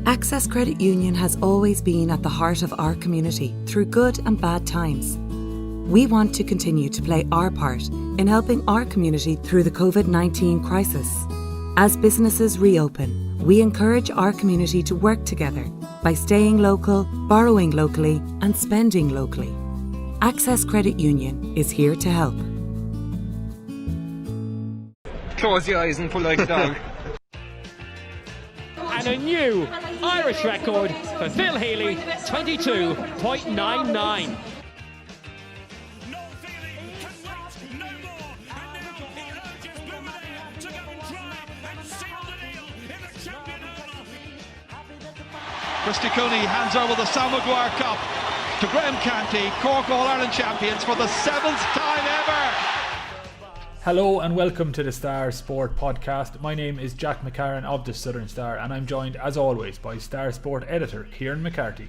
Access Credit Union has always been at the heart of our community through good and bad times. We want to continue to play our part in helping our community through the COVID-19 crisis. As businesses reopen, we encourage our community to work together by staying local, borrowing locally, and spending locally. Access Credit Union is here to help. Close your eyes and pull like a dog. And a new Irish record for Phil Healy, 22.99. Christy Cooney hands over the Sam Maguire Cup to Graham Canty, Cork All-Ireland champions for the 7th time ever. Hello and welcome to the Star Sport Podcast. My name is Jack McCarran of the Southern Star and I'm joined as always by Star Sport editor Kieran McCarthy.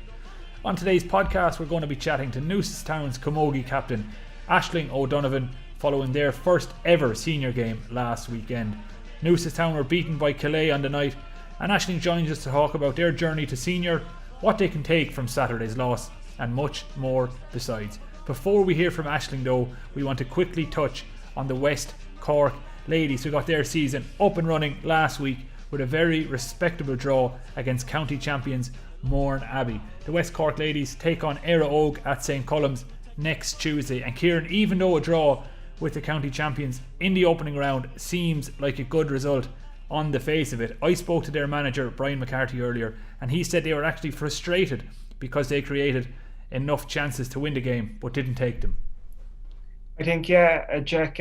On today's podcast we're going to be chatting to Newcestown's camogie captain Aisling O'Donovan following their first ever senior game last weekend. Newcestown were beaten by Killeagh on the night and Aisling joins us to talk about their journey to senior, what they can take from Saturday's loss and much more besides. Before we hear from Aisling though, we want to quickly touch on the West Cork Ladies who got their season up and running last week with a very respectable draw against county champions Mourneabbey. The West Cork Ladies take on Eire Og at St Colums next Tuesday, and Kieran, even though a draw with the county champions in the opening round seems like a good result on the face of it, I spoke to their manager Brian McCarthy earlier and he said they were actually frustrated because they created enough chances to win the game but didn't take them. I think, Jack,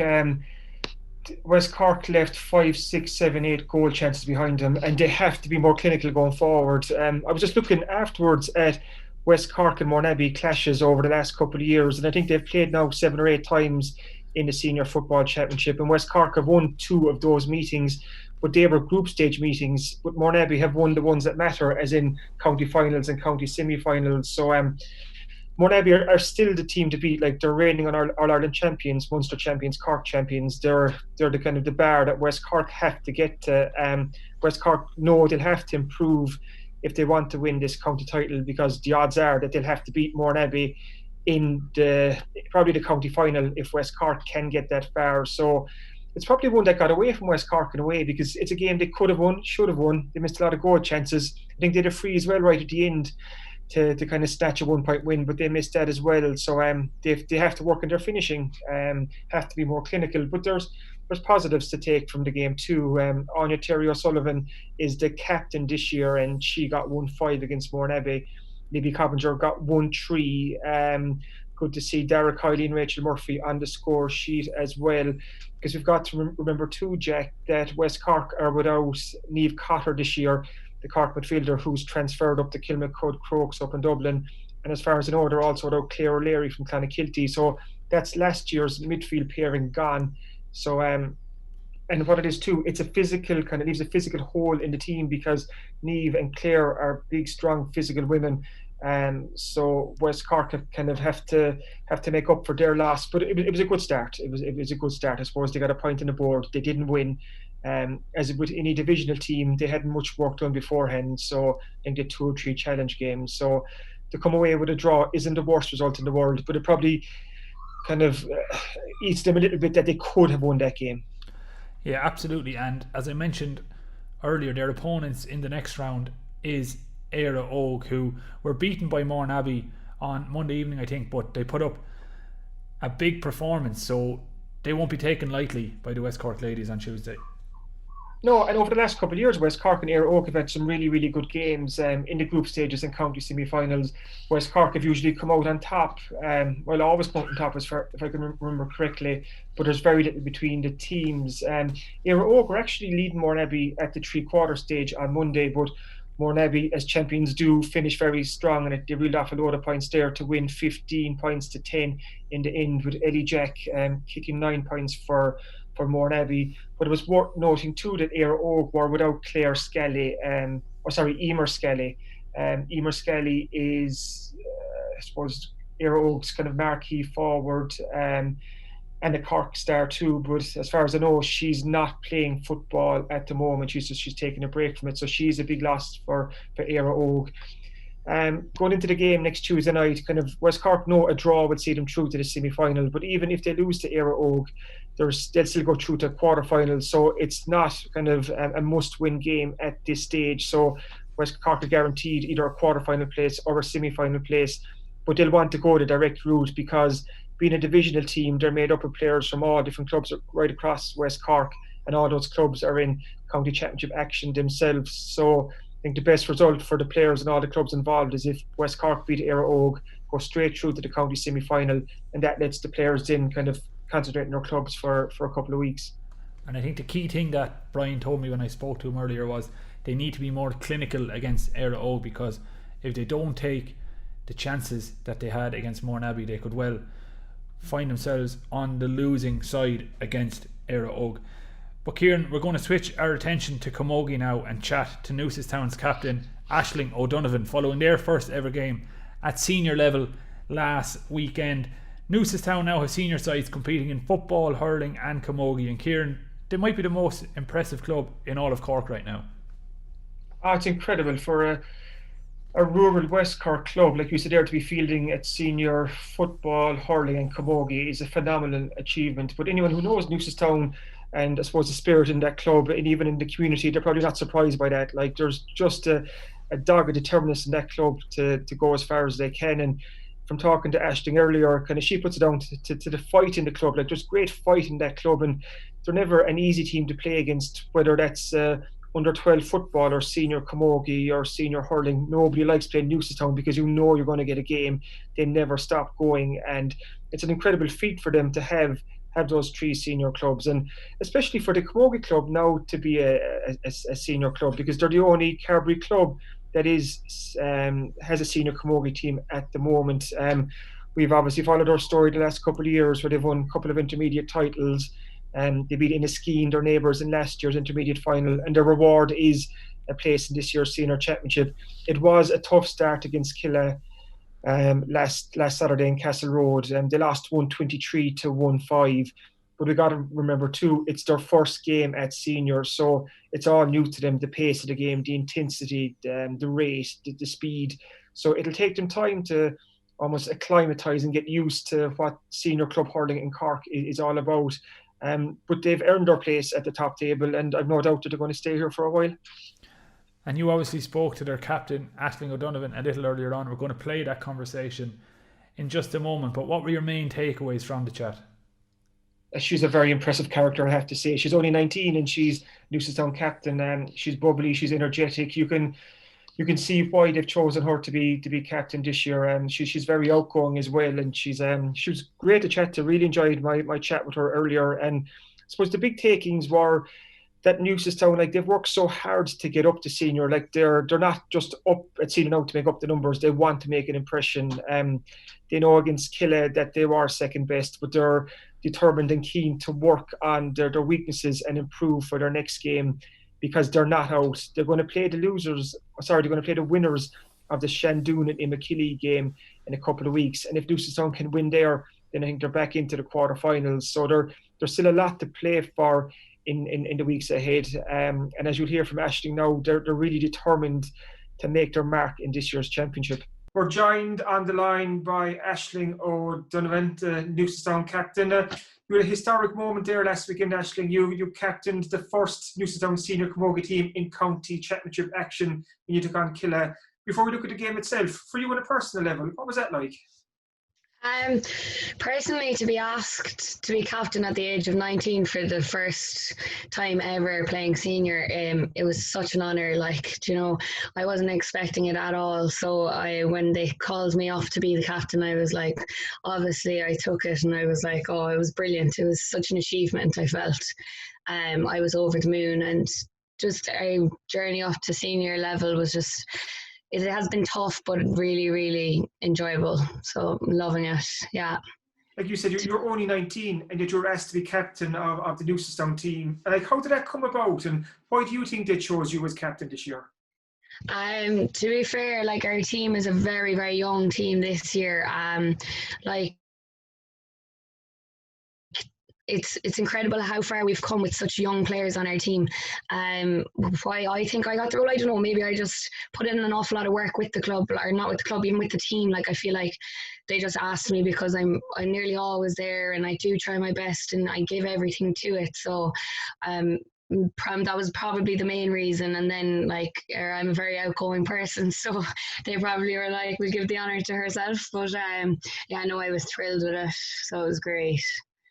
West Cork left 5, 6, 7, 8 goal chances behind them, and they have to be more clinical going forward. I was just looking afterwards at West Cork and Mourneabbey clashes over the last couple of years, and I think they've played now 7 or 8 times in the Senior Football Championship, and West Cork have won 2 of those meetings, but they were group stage meetings, but Mourneabbey have won the ones that matter, as in county finals and county semi-finals. So Mourneabbey are still the team to beat. Like, they're reigning on All-Ireland champions, Munster champions, Cork champions. They're the kind of the bar that West Cork have to get to. West Cork know they'll have to improve if they want to win this county title, because the odds are that they'll have to beat Mourneabbey in probably the county final if West Cork can get that far. So it's probably one that got away from West Cork in a way, because it's a game they could have won, should have won. They missed a lot of goal chances. I think they had a free as well right at the end to kind of snatch a 1-point win, but they missed that as well. So they have to work on their finishing, have to be more clinical. But there's positives to take from the game too. Anya Terry O'Sullivan is the captain this year, and she got 1-5 against Mourneabbey. Libby Coppinger got 1-3. Good to see Dara Kiley and Rachel Murphy on the score sheet as well, because we've got to remember too, Jack, that West Cork are without Niamh Cotter this year, the Cork midfielder who's transferred up to Kilmacud Crokes up in Dublin, and as far as I know they're also without Claire O'Leary from Clonakilty, so that's last year's midfield pairing gone. So and what it is too, it's a physical, kind of leaves a physical hole in the team, because Niamh and Claire are big, strong, physical women. So West Cork have to make up for their loss, but it was a good start. It was a good start. I suppose they got a point on the board. They didn't win. As with any divisional team, they hadn't much work done beforehand. So I think they had 2 or 3 challenge games. So to come away with a draw isn't the worst result in the world, but it probably kind of eats them a little bit that they could have won that game. Yeah, absolutely. And as I mentioned earlier, their opponents in the next round is Eire Og, who were beaten by Mourneabbey on Monday evening, I think, but they put up a big performance, so they won't be taken lightly by the West Cork Ladies on Tuesday. No, and over the last couple of years, West Cork and Eire Og have had some really, really good games in the group stages and county semi-finals. West Cork have usually come out on top. Always come out on top, if I can remember correctly, but there's very little between the teams. Eire Og were actually leading Mourneabbey at the 3-quarter stage on Monday, but Mourneabbey, as champions do, finish very strong, and they reeled off a load of points there to win 15 points to 10 in the end, with Ellie Jack kicking 9 points for Mourneabbey. But it was worth noting too that Eire Og were without Emer Scally. Emer Scally is, I suppose, Eire Og's kind of marquee forward. and a Cork star too. But as far as I know, she's not playing football at the moment. She's taking a break from it, so she's a big loss for Eire Og. Going into the game next Tuesday night, kind of West Cork know a draw would see them through to the semi-final, but even if they lose to Eire Og, they'll still go through to quarter-final, so it's not kind of a must-win game at this stage. So West Cork are guaranteed either a quarter-final place or a semi-final place, but they'll want to go the direct route because being a divisional team, they're made up of players from all different clubs right across West Cork, and all those clubs are in county championship action themselves. So I think the best result for the players and all the clubs involved is if West Cork beat Eire Og, go straight through to the county semi-final, and that lets the players then kind of concentrate on their clubs for a couple of weeks. And I think the key thing that Brian told me when I spoke to him earlier was they need to be more clinical against Eire Og, because if they don't take the chances that they had against Mourneabbey, they could well find themselves on the losing side against Eire Og. But Kieran, we're going to switch our attention to camogie now and chat to Newcestown's captain Aisling O'Donovan following their first ever game at senior level last weekend. Newcestown now have senior sides competing in football, hurling and camogie, and Kieran, they might be the most impressive club in all of Cork right now. It's incredible for a rural West Cork club, like you said there, to be fielding at senior football, hurling and camogie is a phenomenal achievement. But anyone who knows Newcestown and I suppose the spirit in that club and even in the community, they're probably not surprised by that. Like there's just a dogged determination in that club to go as far as they can. And from talking to Aisling earlier, kind of she puts it down to the fight in the club. Like there's great fight in that club, and they're never an easy team to play against, whether that's under 12 football or senior camogie or senior hurling. Nobody likes playing Newcestown because you know you're going to get a game. They never stop going, and it's an incredible feat for them to have those three senior clubs, and especially for the camogie club now to be a senior club, because they're the only Carbery club that is has a senior camogie team at the moment. We've obviously followed our story the last couple of years where they've won a couple of intermediate titles. They beat Inniskeen, their neighbours, in last year's intermediate final, and their reward is a place in this year's senior championship. It was a tough start against Killeagh last Saturday in Castle Road. They lost 123 to 1-5. But we got to remember too, it's their first game at senior, so it's all new to them. The pace of the game, the intensity, the rate, the speed. So it'll take them time to almost acclimatise and get used to what senior club hurling in Cork is all about. But they've earned their place at the top table, and I've no doubt that they're going to stay here for a while. And you obviously spoke to their captain, Aisling O'Donovan, a little earlier on. We're going to play that conversation in just a moment. But what were your main takeaways from the chat? She's a very impressive character, I have to say. She's only 19 and she's Newcestown captain. She's bubbly, she's energetic. You can see why they've chosen her to be captain this year. She's very outgoing as well, and she was great to chat to. Really enjoyed my chat with her earlier. And I suppose the big takings were that Newcestown, like, they've worked so hard to get up to senior. Like they're not just up at senior now to make up the numbers. They want to make an impression. They know against Killeagh that they were second best, but they're determined and keen to work on their weaknesses and improve for their next game, because they're not out. They're going to play the winners of the Shandoon and Killeagh game in a couple of weeks. And if Newcestown can win there, then I think they're back into the quarterfinals. So there's still a lot to play for in the weeks ahead. And as you'll hear from Aisling now, they're really determined to make their mark in this year's championship. We're joined on the line by Aisling O'Donovan, the Newcestown captain. You had a historic moment there last weekend, Aisling. You captained the first Newcestown senior camogie team in county championship action when you took on Killeagh. Before we look at the game itself, for you on a personal level, what was that like? Personally, to be asked to be captain at the age of 19 for the first time ever playing senior, it was such an honour. Like, I wasn't expecting it at all. So when they called me off to be the captain, I was like, obviously I took it, and I was like, oh, it was brilliant. It was such an achievement, I felt. I was over the moon, and just a journey up to senior level was just... It has been tough, but really, really enjoyable. So I'm loving it, yeah. Like you said, you're only 19 and yet you're asked to be captain of the Newcestown team. Like, how did that come about, and why do you think they chose you as captain this year? To be fair, like, our team is a very, very young team this year. it's incredible how far we've come with such young players on our team. Why I think I got the role, I don't know, maybe I just put in an awful lot of work with the club, or not with the club, even with the team. Like I feel like they just asked me because I'm nearly always there, and I do try my best and I give everything to it. So that was probably the main reason. And then I'm a very outgoing person, so they probably were like, we'll give the honour to herself. But no, I was thrilled with it, so it was great.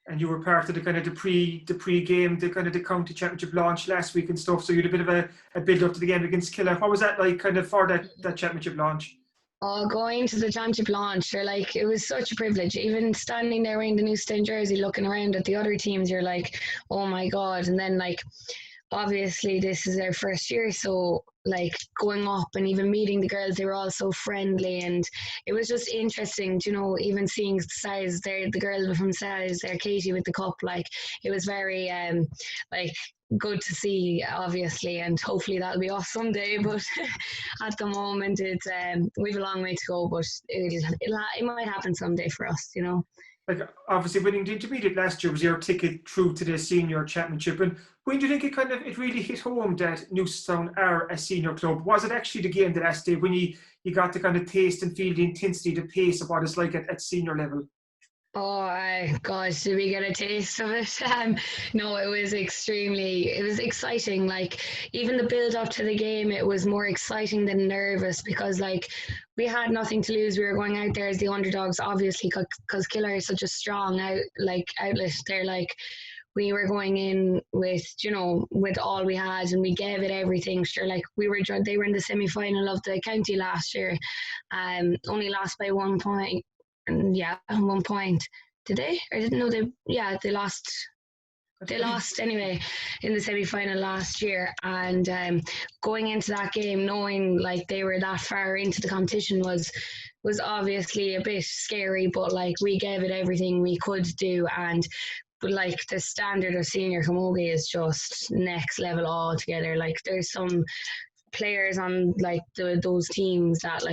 And you were part of the kind of the pre-game, the kind of the county championship launch last week and stuff, so you had a bit of a build up to the game against Killeagh. What was that like kind of for that championship launch? Oh, going to the championship launch, it was such a privilege. Even standing there wearing the Newcestown jersey, looking around at the other teams, you're like, oh my God. And then obviously this is their first year, so going up and even meeting the girls, they were all so friendly, and it was just interesting, even seeing Size there, the girls from Size there, Katie with the cup, it was very good to see, obviously, and hopefully that'll be us someday. But at the moment, it's we've a long way to go, but it might happen someday for us, Obviously winning the intermediate last year was your ticket through to the senior championship. And when do you think it really hit home that Newcestown are a senior club? Was it actually the game the last day when you got to kind of taste and feel the intensity, the pace of what it's like at senior level? Oh, gosh, did we get a taste of it? No, it was exciting. Even the build up to the game, it was more exciting than nervous, because we had nothing to lose. We were going out there as the underdogs, obviously, because Killeagh is such a strong outlet. They're we were going in with, with all we had, and we gave it everything. Sure, they were in the semi-final of the county last year, only lost by 1 point. Yeah, 1 point. Did they? I didn't know they lost. They lost anyway in the semi-final last year, and going into that game knowing they were that far into the competition was obviously a bit scary, but we gave it everything we could do. And the standard of senior camogie is just next level altogether. There's some players on those teams that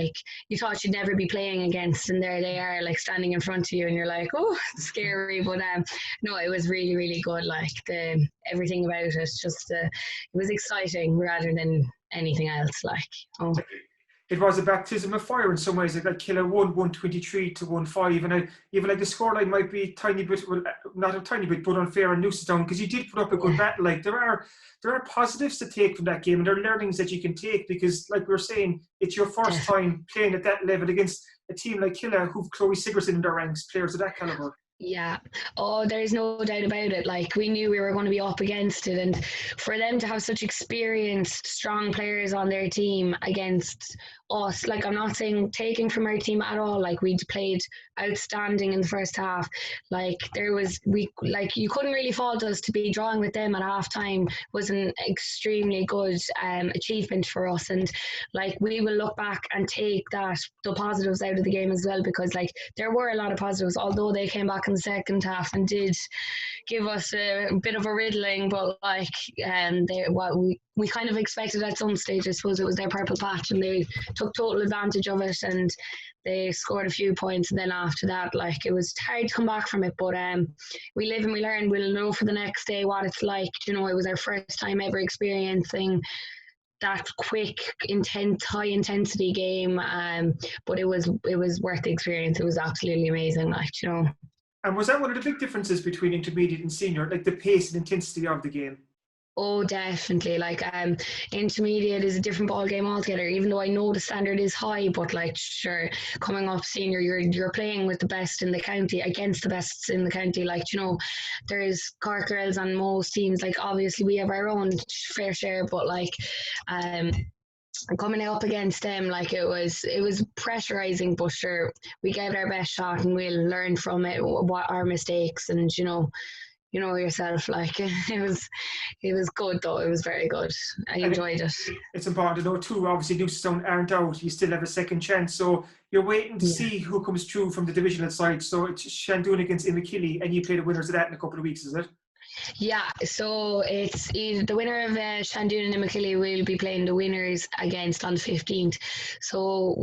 you thought you'd never be playing against, and there they are standing in front of you, and you're like, oh, it's scary. But no, it was really, really good. Everything about it, just it was exciting rather than anything else. It was a baptism of fire in some ways. Killeagh won 123-15, and even the scoreline might be a tiny bit, well, not a tiny bit, but unfair on Newcestown, because you did put up a good battle. There are positives to take from that game, and there are learnings that you can take, because we were saying, it's your first time playing at that level against a team like Killeagh, who've Chloe Sigerson in their ranks, players of that calibre. Yeah. Oh, there's no doubt about it. We knew we were going to be up against it, and for them to have such experienced, strong players on their team against us, I'm not saying taking from our team at all. We'd played outstanding in the first half. You couldn't really fault us. To be drawing with them at half time was an extremely good achievement for us, and we will look back and take the positives out of the game as well, because there were a lot of positives, although they came back in the second half and did give us a bit of a riddling. But we kind of expected at some stage. I suppose it was their purple patch, and they took total advantage of it, and they scored a few points. And then after that, it was hard to come back from it. But we live and we learn. We'll know for the next day what it's like. It was our first time ever experiencing that quick, intense, high intensity game. But it was worth the experience. It was absolutely amazing. And was that one of the big differences between intermediate and senior, the pace and intensity of the game? Oh, definitely. Intermediate is a different ball game altogether, even though I know the standard is high. But sure, coming up senior, you're playing with the best in the county, against the best in the county. There's Cork girls on most teams. Obviously we have our own fair share, but coming up against them, it was pressurizing. But sure, we gave it our best shot, and we'll learn from it, what our mistakes, and yourself. It was good though. It was very good. I enjoyed it. It's important to know too, obviously Newcestown aren't out. You still have a second chance, so you're waiting to see who comes through from the divisional side. So it's Shandoon against Killeagh, and you play the winners of that in a couple of weeks, is it? Yeah, so it's the winner of Shandun and Nimmakilly will be playing the winners against on the 15th. So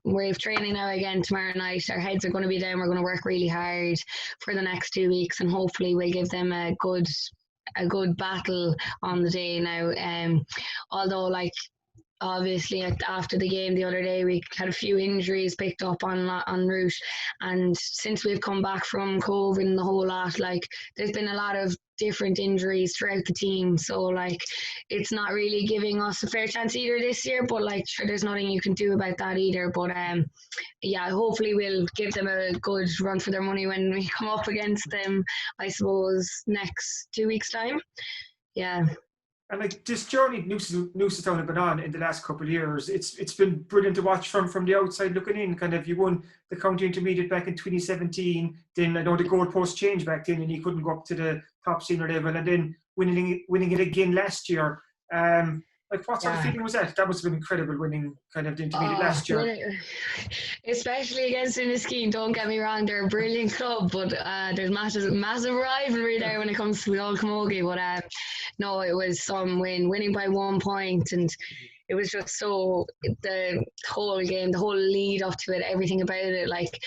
we've training now again tomorrow night. Our heads are going to be down. We're going to work really hard for the next 2 weeks, and hopefully we'll give them a good battle on the day now. Although, like, obviously after the game the other day we had a few injuries picked up en route, and since we've come back from COVID and the whole lot, like, there's been a lot of different injuries throughout the team, so like it's not really giving us a fair chance either this year, but like sure, there's nothing you can do about that either. But yeah, hopefully we'll give them a good run for their money when we come up against them, I suppose, next 2 weeks time. Yeah. And like this journey Newcestown have been on in the last couple of years, it's been brilliant to watch from the outside looking in. Kind of, you won the county intermediate back in 2017. Then I know the goalpost changed back then, and you couldn't go up to the top senior level. And then winning it again last year. Like, what sort of feeling was that? That must have been incredible, winning kind of the intermediate last year. Especially against Newcestown, don't get me wrong, they're a brilliant club, but there's massive rivalry there when it comes to the old camogie. But no, it was some winning by 1 point, and it was just so, the whole game, the whole lead up to it, everything about it. Like,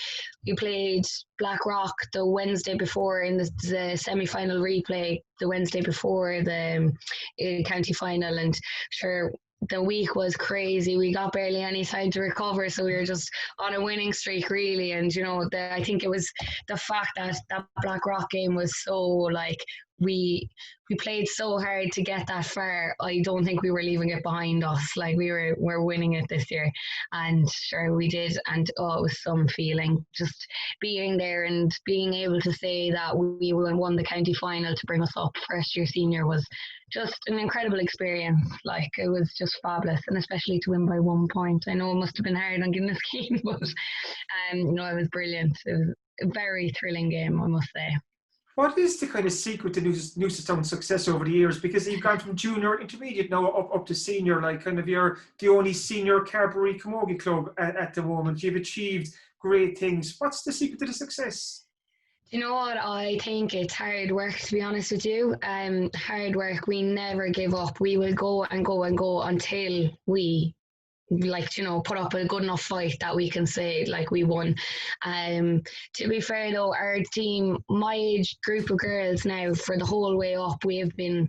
we played Blackrock the Wednesday before in the semi-final replay, the Wednesday before the county final, and sure, the week was crazy. We got barely any time to recover, so we were just on a winning streak, really. And you know, I think it was the fact that that Blackrock game was so, like, we played so hard to get that far. I don't think we were leaving it behind us. Like, we're winning it this year, and sure we did. And oh, it was some feeling just being there and being able to say that we won the county final to bring us up first year senior was just an incredible experience. Like, it was just fabulous, and especially to win by 1 point. I know it must have been hard on Killeagh, but you know, it was brilliant. It was a very thrilling game, I must say. What is the kind of secret to Newcestown's success over the years? Because you've gone from junior, intermediate now up to senior. Like, kind of, you're the only senior Carberry camogie club at the moment. You've achieved great things. What's the secret to the success? You know what? I think it's hard work, to be honest with you. Hard work. We never give up. We will go and go and go until we, like, you know, put up a good enough fight that we can say, like, we won. To be fair though, our team, my age group of girls now, for the whole way up, we have been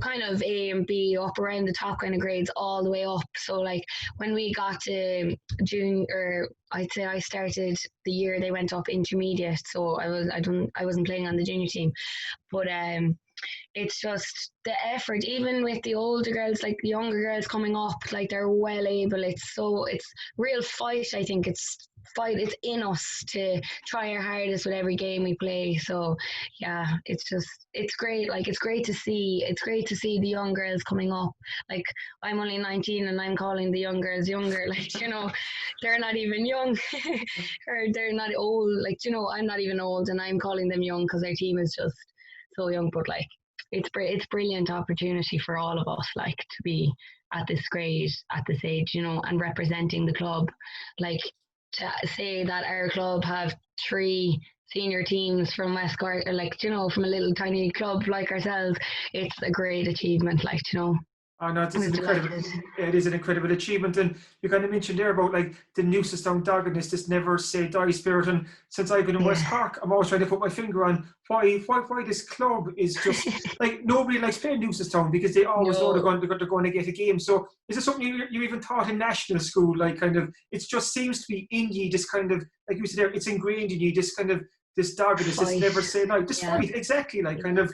kind of A and B, up around the top kind of grades all the way up. So like, when we got to June, or I'd say I started the year they went up intermediate, so I wasn't playing on the junior team, but it's just the effort, even with the older girls, like the younger girls coming up, like, they're well able. It's real fight. I think it's in us to try our hardest with every game we play. So yeah, it's great. Like, it's great to see the young girls coming up. Like, I'm only 19 and I'm calling the young girls younger. Like, you know, they're not even young or they're not old. Like, you know, I'm not even old and I'm calling them young because our team is just so young. But like, it's brilliant opportunity for all of us, like, to be at this grade, at this age, you know, and representing the club. Like, to say that our club have 3 senior teams from West Cork, or, like, you know, from a little tiny club like ourselves, it's a great achievement, like, you know. Oh no, it is an incredible achievement. And you kind of mentioned there about, like, the Newcestown doggedness, this never say die spirit. And since I've been in West Cork, I'm always trying to put my finger on why this club is just like, nobody likes playing Newcestown because they always know they're going to get a game. So is it something you even taught in national school? Like, kind of, it just seems to be in you, this kind of, like you said there, it's ingrained in you, this kind of, this doggedness, this never say die, this fight, exactly, like, kind of.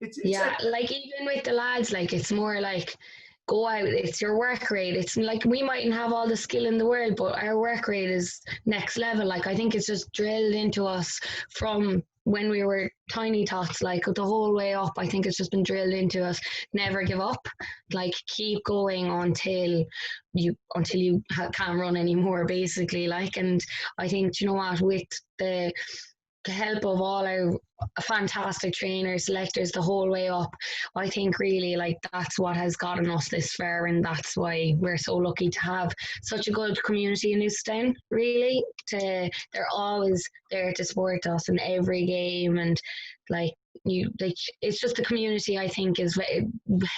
It's like, even with the lads, like, it's more like, go out, it's your work rate. It's like, we mightn't have all the skill in the world, but our work rate is next level. Like, I think it's just drilled into us from when we were tiny tots, like, the whole way up. I think it's just been drilled into us. Never give up. Like, keep going until you can't run anymore, basically. Like, and I think, you know what, with the help of all our fantastic trainers, selectors, the whole way up, I think really, like, that's what has gotten us this far, and that's why we're so lucky to have such a good community in Newcestown. Really, they're always there to support us in every game, and like, it's just the community, I think, is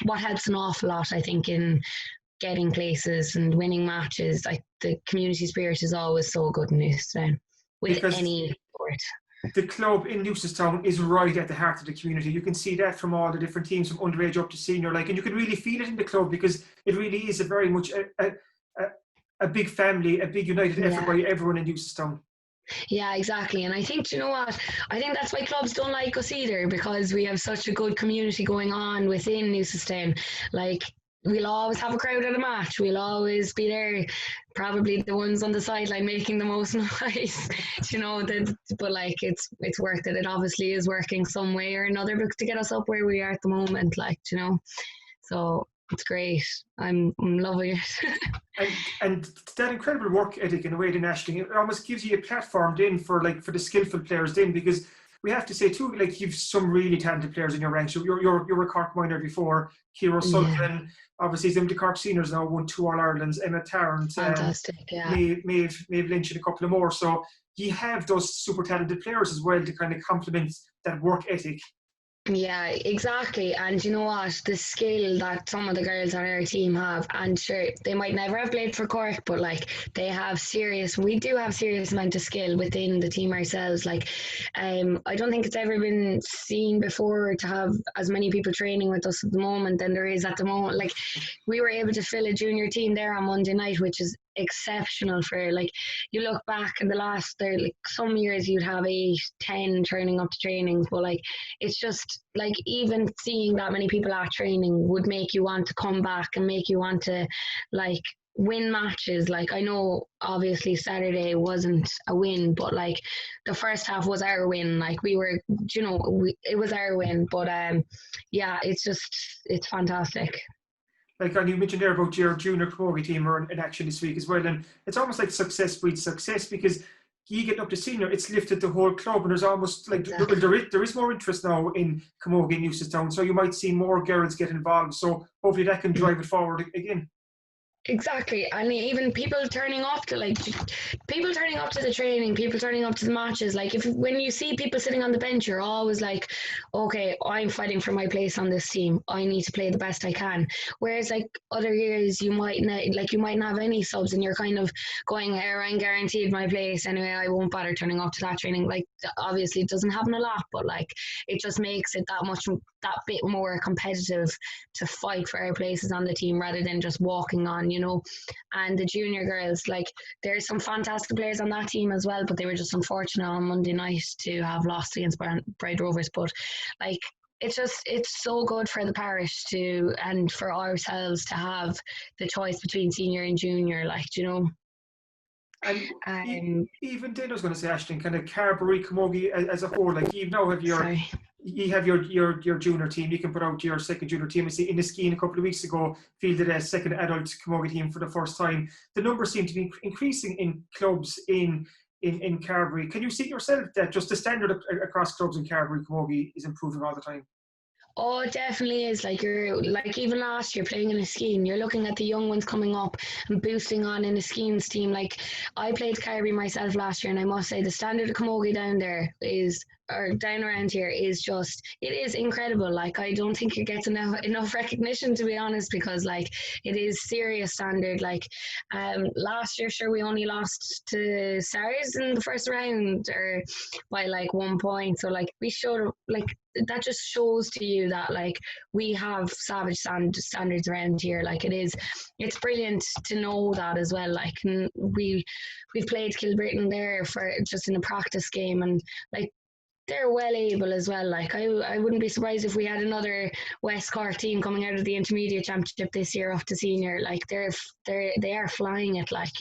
what helps an awful lot, I think, in getting places and winning matches. Like, the community spirit is always so good in Newcestown with Because any sport. the club in Newcestown is right at the heart of the community. You can see that from all the different teams, from underage up to senior, and you can really feel it in the club, because it really is a very much a big family, a big united effort by everyone in Newcestown. Yeah, exactly. And I think, you know what, I think that's why clubs don't like us either, because we have such a good community going on within Newcestown. Like, we'll always have a crowd at a match. We'll always be there, probably the ones on the sideline making the most noise, but like, it's worth it. It obviously is working some way or another to get us up where we are at the moment, so it's great. I'm loving it. and that incredible work ethic in a way, then, Aisling, it almost gives you a platform then for the skillful players then, because we have to say too, like, you've some really talented players in your ranks. You're a Cork minor before. Kira Sullivan, obviously, he's in the Cork seniors now, won 2 All-Irelands. Emma Tarrant, fantastic, yeah. Maeve Lynch, and a couple of more. So you have those super talented players as well to kind of complement that work ethic. Yeah, exactly. And you know what? The skill that some of the girls on our team have, and sure, they might never have played for Cork, but like, we do have serious amount of skill within the team ourselves. Like, I don't think it's ever been seen before to have as many people training with us at the moment than there is at the moment. Like, we were able to fill a junior team there on Monday night, which is exceptional. For, like, you look back in the last, like, some years you'd have 8, 10 turning up to trainings, but like, it's just like, even seeing that many people at training would make you want to come back and make you want to, like, win matches. Like, I know obviously Saturday wasn't a win, but like, the first half was our win. Like, we were, it was our win, but yeah, it's fantastic. Like, and you mentioned there about your junior camogie team are in action this week as well, and it's almost like success breeds success, because you get up to senior, it's lifted the whole club, and there's almost like, there is more interest now in camogie in Newcestown, so you might see more girls get involved, so hopefully that can drive it forward again. Exactly. And even people turning up to the training, people turning up to the matches. Like, when you see people sitting on the bench, you're always like, okay, I'm fighting for my place on this team. I need to play the best I can. Whereas, like, other years, you might not have any subs, and you're kind of going, I'm guaranteed my place anyway, I won't bother turning up to that training. Like, obviously it doesn't happen a lot, but like, it just makes it that bit more competitive to fight for our places on the team, rather than just walking on, And the junior girls, like, there's some fantastic players on that team as well, but they were just unfortunate on Monday night to have lost against Bride Rovers. But like, it's so good for the parish and for ourselves to have the choice between senior and junior, like, And even then, I was going to say, Aisling, kind of Carberry camogie as a whole, like, you now have your junior team. You can put out your second junior team. I see Inniskeen a couple of weeks ago fielded a second adult camogie team for the first time. The numbers seem to be increasing in clubs in Carberry. Can you see yourself that just the standard across clubs in Carberry camogie is improving all the time? Oh, it definitely is. Like, you're like, even last year playing in Inniskeen, you're looking at the young ones coming up and boosting on in Inniskeen's team. Like, I played Carberry myself last year, and I must say the standard of camogie down around here is it is incredible. Like, I don't think it gets enough recognition, to be honest, because like, it is serious standard. Like, last year, sure, we only lost to SARS in the first round, or by like 1 point. So like, we showed, like, that just shows to you that like, we have savage standards around here. Like, it's brilliant to know that as well. Like, we've played Kilbritain there for just in a practice game, and like, they're well able as well. Like, I wouldn't be surprised if we had another West Cork team coming out of the intermediate championship this year up to senior. Like, they are flying it, like,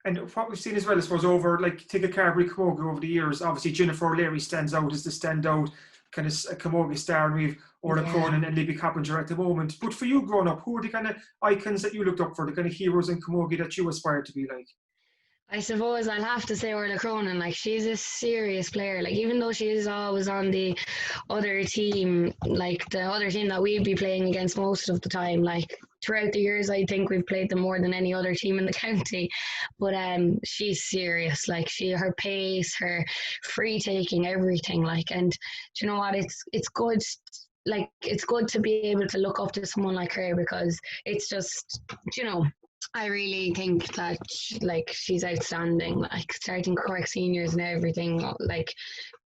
And what we've seen as well, I suppose, over, like, take a Carberry camogie over the years, obviously Jennifer O'Leary stands out as the standout kind of camogie star, and we've Orla Cronin and Libby Coppinger at the moment. But for you growing up, who are the kind of icons that you looked up for, the kind of heroes in camogie that you aspired to be like? I suppose I'll have to say Orla Cronin. Like, she's a serious player. Like, even though she is always on the other team, like the other team that we'd be playing against most of the time, like, throughout the years, I think we've played them more than any other team in the county. But she's serious. Like her pace, her free taking, everything. Like, and do you know what? It's good. Like, it's good to be able to look up to someone like her, because it's just, you know, I really think that she's outstanding. Like, starting Cork seniors and everything, like,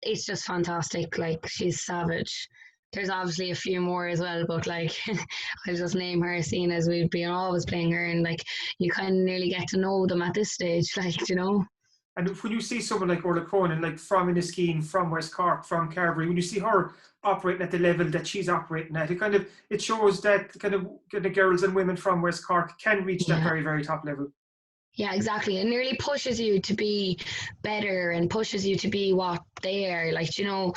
it's just fantastic. Like, she's savage. There's obviously a few more as well, but like I'll just name her, seeing as we've been always playing her, and like you kind of nearly get to know them at this stage, like, you know. And when you see someone like Orla Cronin, like from Inniskeen, from West Cork, from Carbery, when you see her operating at the level that she's operating at, it shows that kind of girls and women from West Cork can reach that very, very top level. Yeah, exactly. It nearly pushes you to be better and pushes you to be what they are. Like, you know,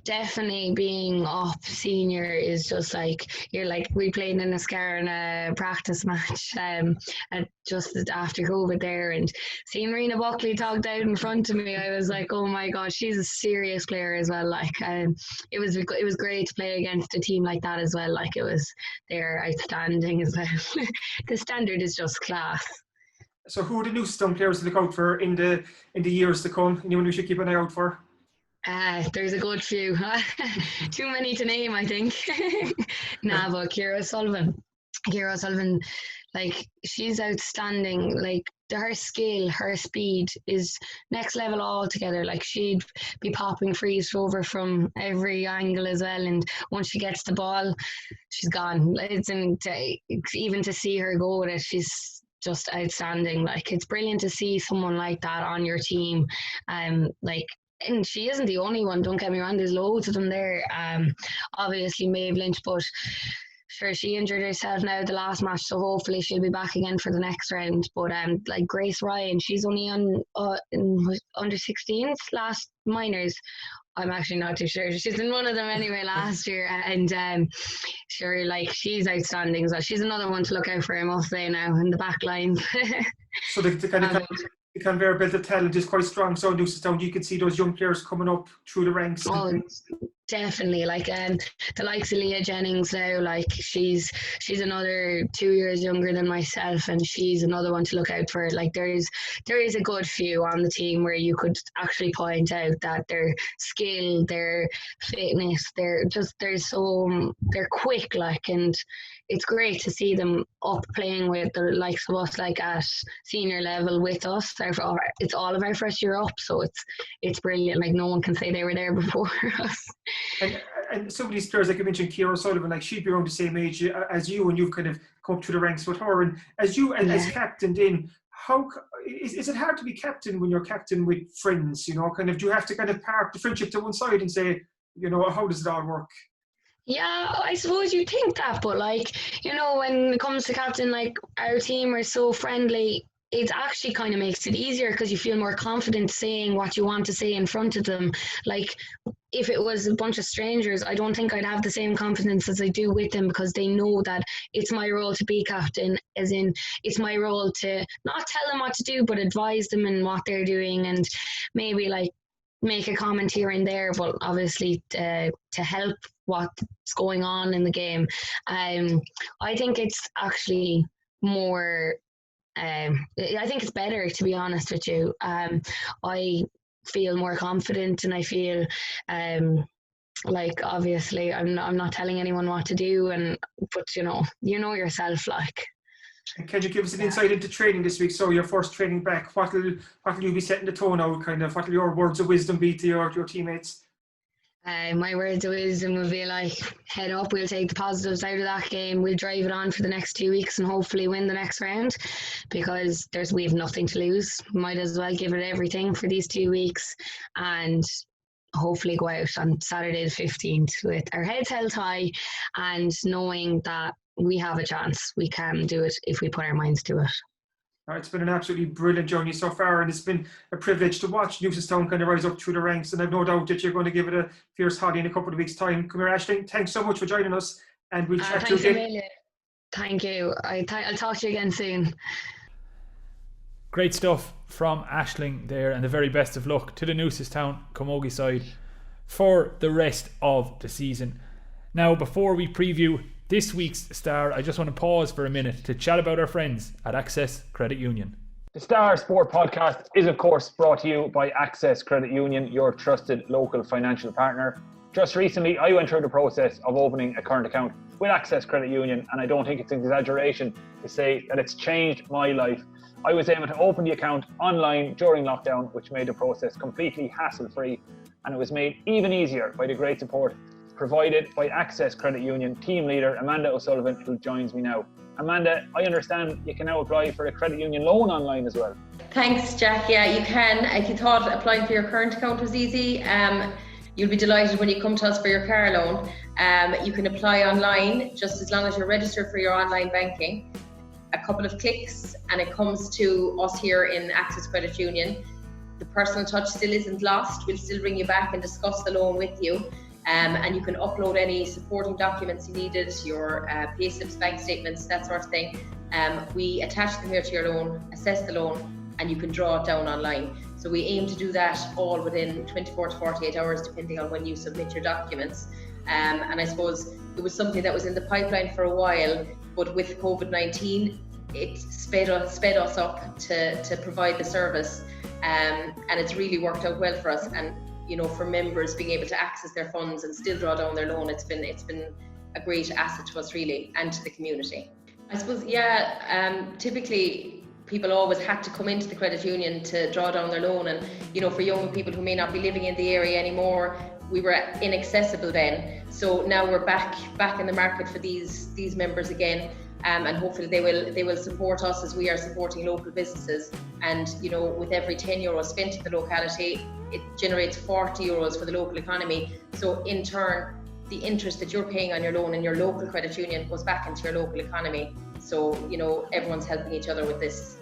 definitely being up senior is just like, you're like, we played in a Scar in a practice match just after COVID there, and seeing Rena Buckley talked out in front of me, I was like, oh my God, she's a serious player as well. Like, it was great to play against a team like that as well. Like, they're outstanding as well. The standard is just class. So who are the Newcestown players to look out for in the years to come? Anyone we should keep an eye out for? There's a good few. Too many to name, I think. But Killeagh O'Sullivan, like, she's outstanding. Like, her skill, her speed is next level altogether. Like, she'd be popping frees over from every angle as well, and once she gets the ball, she's gone. Even to see her go with it, she's just outstanding. Like, it's brilliant to see someone like that on your team. Like, and she isn't the only one, don't get me wrong, there's loads of them there. Obviously Maeve Lynch, but sure, she injured herself now the last match, so hopefully she'll be back again for the next round. But like Grace Ryan, she's only on under 16s last minors. I'm actually not too sure. She's in one of them anyway last year, and sure, like, she's outstanding as well. She's another one to look out for, I must say, now in the back line. So the conveyor belt of talent is quite strong. So in Newcestown, you can see those young players coming up through the ranks. Oh, definitely. Like, the likes of Leah Jennings now, like, she's another 2 years younger than myself, and she's another one to look out for. Like, there is a good few on the team where you could actually point out that their skill, their fitness, they're quick, like, and it's great to see them up playing with the likes of us, like at senior level with us. It's all of our first year up, so it's brilliant. Like, no one can say they were there before us. And some of these players, like you mentioned, Killeagh O'Sullivan, like, she'd be around the same age as you, and you've kind of come up through the ranks with her. And as you, as captain, then how is it hard to be captain when you're captain with friends? You know, kind of, do you have to kind of park the friendship to one side and say, you know, how does it all work? Yeah, I suppose you think that, but like, you know, when it comes to captain, like, our team are so friendly, it actually kind of makes it easier because you feel more confident saying what you want to say in front of them. Like, if it was a bunch of strangers, I don't think I'd have the same confidence as I do with them, because they know that it's my role to be captain, as in it's my role to not tell them what to do, but advise them in what they're doing, and maybe like make a comment here and there, but obviously to help what's going on in the game. I think it's actually more, I think it's better, to be honest with you. I feel more confident, and I feel like, obviously I'm not telling anyone what to do, but you know yourself, like. And can you give us an insight into training this week? So your first training back, what will you be setting the tone out? Kind of, what will your words of wisdom be to your teammates? My words of wisdom will be like, head up, we'll take the positives out of that game, we'll drive it on for the next 2 weeks and hopefully win the next round, because we have nothing to lose. Might as well give it everything for these 2 weeks and hopefully go out on Saturday the 15th with our heads held high and knowing that we have a chance. We can do it if we put our minds to it. It's been an absolutely brilliant journey so far, and it's been a privilege to watch Newcestown kind of rise up through the ranks, and I've no doubt that you're going to give it a fierce hottie in a couple of weeks' time. Come here, Aisling, thanks so much for joining us, and we'll chat to you again. Thank you. I'll talk to you again soon. Great stuff from Aisling there, and the very best of luck to the Newcestown camogie side for the rest of the season. Now, before we preview this week's star, I just want to pause for a minute to chat about our friends at Access Credit Union. The Star Sport Podcast is of course brought to you by Access Credit Union, your trusted local financial partner. Just recently I went through the process of opening a current account with Access Credit Union, and I don't think it's an exaggeration to say that it's changed my life. I was able to open the account online during lockdown, which made the process completely hassle-free, and it was made even easier by the great support provided by Access Credit Union team leader Amanda O'Sullivan, who joins me now. Amanda, I understand you can now apply for a credit union loan online as well. Thanks, Jack. Yeah, you can. If you thought applying for your current account was easy, you'll be delighted when you come to us for your car loan. You can apply online just as long as you're registered for your online banking. A couple of clicks and it comes to us here in Access Credit Union. The personal touch still isn't lost. We'll still bring you back and discuss the loan with you. And you can upload any supporting documents you needed, your payslips, bank statements, that sort of thing. We attach them here to your loan, assess the loan, and you can draw it down online. So we aim to do that all within 24 to 48 hours, depending on when you submit your documents. And I suppose it was something that was in the pipeline for a while, but with COVID-19, it sped us up to provide the service. And it's really worked out well for us. And you know, for members being able to access their funds and still draw down their loan, it's been a great asset to us really, and to the community. I suppose, typically people always had to come into the credit union to draw down their loan, and you know, for young people who may not be living in the area anymore, we were inaccessible then. So now we're back in the market for these members again. And hopefully they will support us as we are supporting local businesses. And you know, with every €10 spent in the locality, it generates €40 for the local economy. So in turn, the interest that you're paying on your loan in your local credit union goes back into your local economy. So you know, everyone's helping each other with this.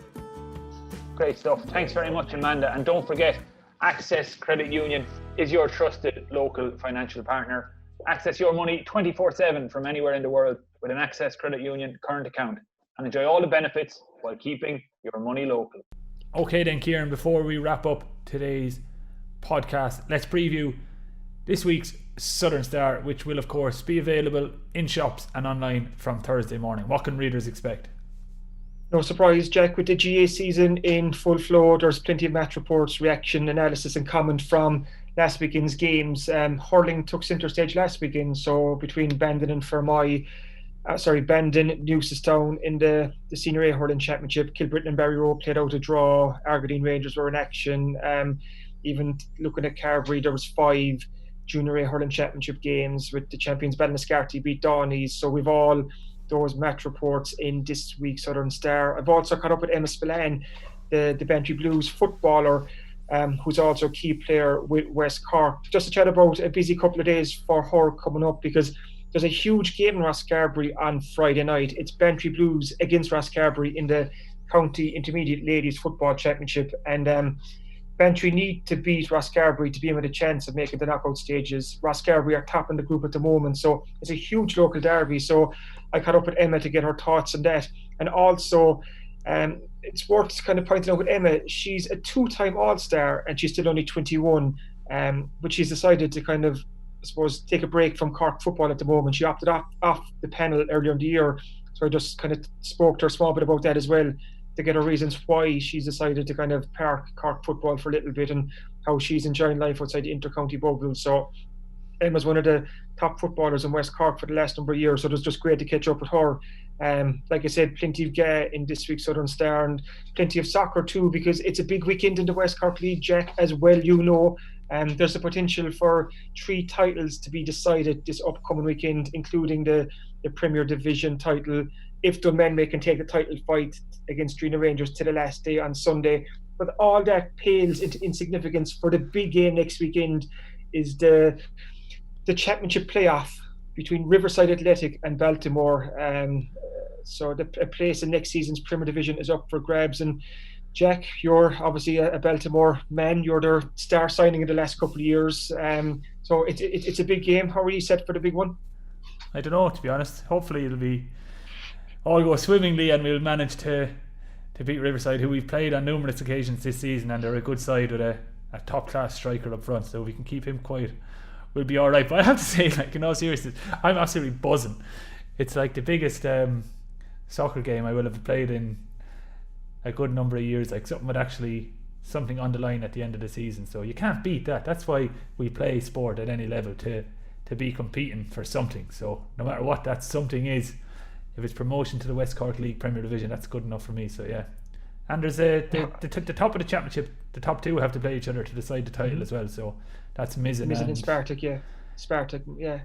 Great stuff. Thanks very much, Amanda. And don't forget, Access Credit Union is your trusted local financial partner. Access your money 24/7 from anywhere in the world with an Access Credit Union current account, and enjoy all the benefits while keeping your money local. Okay then, Kieran, before we wrap up today's podcast, let's preview this week's Southern Star, which will of course be available in shops and online from Thursday morning. What can readers expect? No surprise, Jack, with the GA season in full flow, there's plenty of match reports, reaction, analysis and comment from last weekend's games. Hurling took centre stage last weekend, so between Bandon and Bandon, Newcestown in the Senior A Hurling Championship, Kilbrittain and Barryroe played out a draw, Argideen Rangers were in action. Even looking at Carbery, there was 5 Junior A Hurling Championship games with the champions Ballinascarty beat Dawneys, so we've all those match reports in this week's Southern Star. I've also caught up with Emma Spillane, the Bantry Blues footballer, who's also a key player with West Cork, just to chat about a busy couple of days for her coming up, because there's a huge game in Rosscarbery on Friday night. It's Bantry Blues against Rosscarbery in the County Intermediate Ladies Football Championship, and Bantry need to beat Rosscarbery to be with a chance of making the knockout stages. Rosscarbery are top in the group at the moment, so it's a huge local derby. So I caught up with Emma to get her thoughts on that. And also, it's worth kind of pointing out with Emma, she's a 2-time All-Star and she's still only 21, but she's decided to kind of, I suppose, take a break from Cork football at the moment. She opted off the panel earlier in the year, so I just kind of spoke to her a small bit about that as well, to get her reasons why she's decided to kind of park Cork football for a little bit and how she's enjoying life outside the inter-county bubble. So Emma's one of the top footballers in West Cork for the last number of years, so it was just great to catch up with her. Like I said, plenty of GA in this week's Southern Star, and plenty of soccer too, because it's a big weekend in the West Cork League, Jack, as well, you know. There's a potential for 3 titles to be decided this upcoming weekend, including the Premier Division title, if Dunmanway can take the title fight against Drina Rangers to the last day on Sunday. But all that pales into insignificance for the big game next weekend is the championship playoff between Riverside Athletic and Baltimore. So a place in next season's Premier Division is up for grabs. And Jack, you're obviously a Baltimore man. You're their star signing in the last couple of years. So it's a big game. How are you set for the big one? I don't know, to be honest. Hopefully it'll be all go swimmingly and we'll manage to beat Riverside, who we've played on numerous occasions this season, and they're a good side with a top class striker up front, so if we can keep him quiet, we'll be alright. But I have to say, like, in all seriousness, I'm absolutely buzzing it's like the biggest soccer game I will have played in a good number of years. Like something on the line at the end of the season. So you can't beat that. That's why we play sport at any level, to be competing for something. So no matter what that something is, if it's promotion to the West Cork League Premier Division, that's good enough for me. So yeah. And there's the top of the championship, the top two have to play each other to decide the title as well. So that's Mizzen and Spartak, yeah. Spartak, yeah.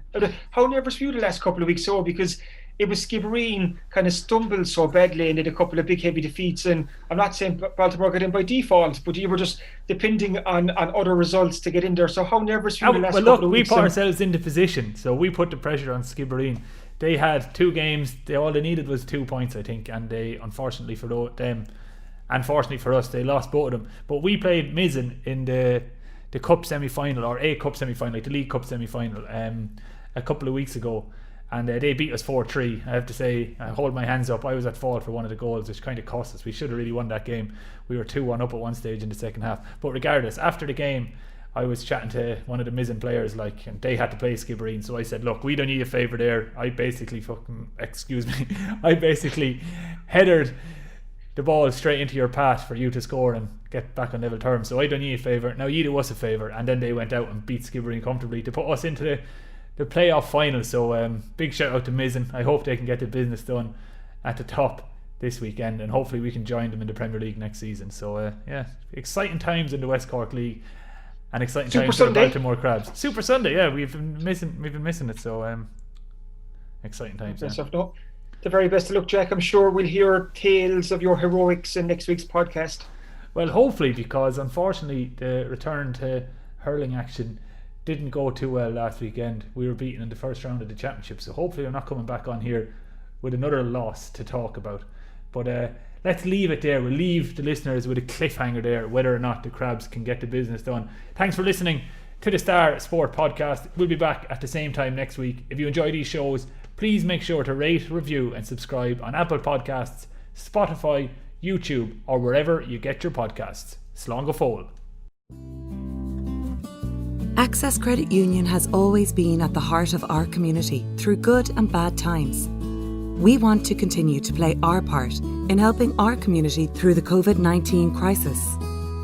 How nervous were you the last couple of weeks? So because it was Skibbereen kind of stumbled so badly and did a couple of big heavy defeats, and I'm not saying Baltimore got in by default, but you were just depending on other results to get in there. So how nervous were you the last couple of weeks? We put ourselves into position, so we put the pressure on Skibbereen. They had 2 games, all they needed was 2 points, I think, and they, unfortunately for them, and fortunately for us, they lost both of them. But we played Mizzen in the cup semi-final, or a cup semi-final, like the League Cup semi-final, a couple of weeks ago, and they beat us 4-3. I have to say, I hold my hands up, I was at fault for one of the goals, which kind of cost us. We should have really won that game. We were 2-1 up at one stage in the second half. But regardless, after the game, I was chatting to one of the Mizzen players, and they had to play Skibbereen, so I said, look, we don't need a favour there. I basically headed the ball straight into your path for you to score and get back on level terms, so I don't need a favour. Now you do us a favour. And then they went out and beat Skibbereen comfortably to put us into the playoff final. So big shout out to Mizzen. I hope they can get the business done at the top this weekend, and hopefully we can join them in the Premier League next season. So yeah, exciting times in the West Cork League, and exciting Super times Sunday. for the Baltimore Crabs. Super Sunday, yeah, we've been missing it. So exciting times. Yeah. No, the very best of luck, Jack. I'm sure we'll hear tales of your heroics in next week's podcast. Well, hopefully, because unfortunately the return to hurling action didn't go too well last weekend. We were beaten in the first round of the championship, so hopefully I'm not coming back on here with another loss to talk about. But let's leave it there. We'll leave the listeners with a cliffhanger there, whether or not the Crabs can get the business done. Thanks for listening to the Star Sport Podcast. We'll be back at the same time next week. If you enjoy these shows, please make sure to rate, review and subscribe on Apple Podcasts, Spotify, YouTube or wherever you get your podcasts. Slán go fóill. Access Credit Union has always been at the heart of our community through good and bad times. We want to continue to play our part in helping our community through the COVID-19 crisis.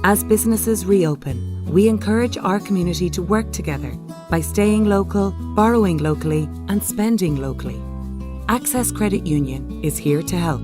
As businesses reopen, we encourage our community to work together by staying local, borrowing locally and spending locally. Access Credit Union is here to help.